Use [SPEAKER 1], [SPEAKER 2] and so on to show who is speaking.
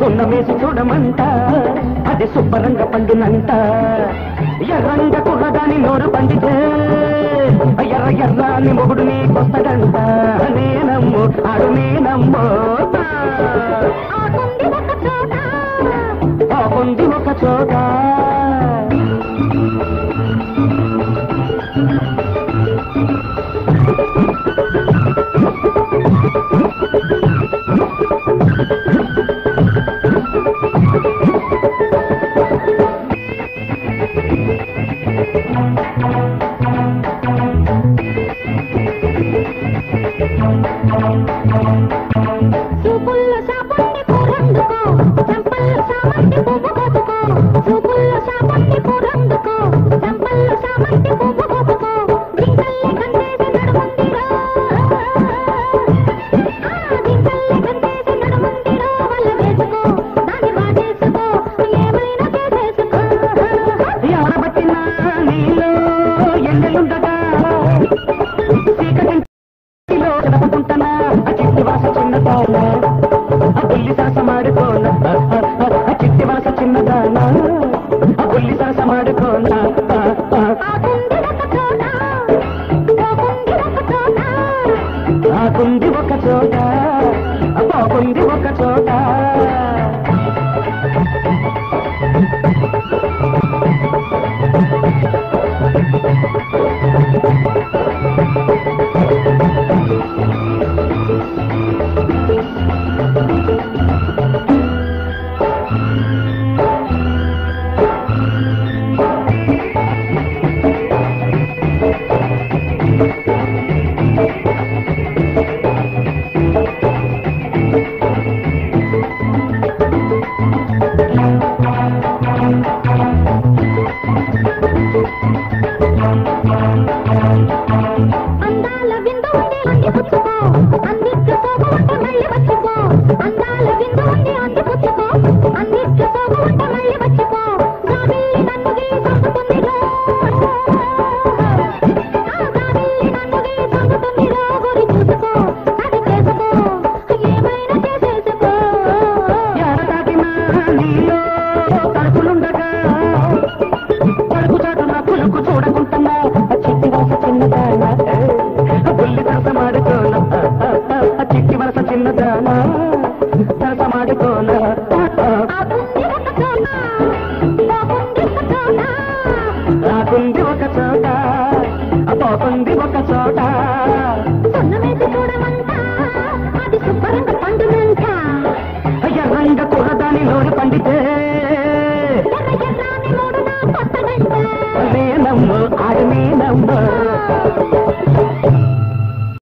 [SPEAKER 1] సున్నమేసి చూడమంట అది శుభ్రంగా పండునంట ఎర్రంగ కుర్రదాని నోరు పండితే ఎర్ర ఎర్రాని మొగుడు నీకొస్తాడంట నేనమ్ము ఆడు నేనమ్మో బాగుంది ఒక చోట బాగుంది ఒక చోట బాగుంది ఒక చోట బాగుంది ఒక చోట బాగుంది ఒక చోట
[SPEAKER 2] సున్నమేసి చూడమంట అది శుభ్రంగా పండునంట
[SPEAKER 1] ఎర్రంగా కుర్రదాని నోరు పండితే
[SPEAKER 2] ఎర్ర ఎర్రాని నోరు నా కొత్తదంట
[SPEAKER 1] నేనమ్ము ఆడు నేనమ్ము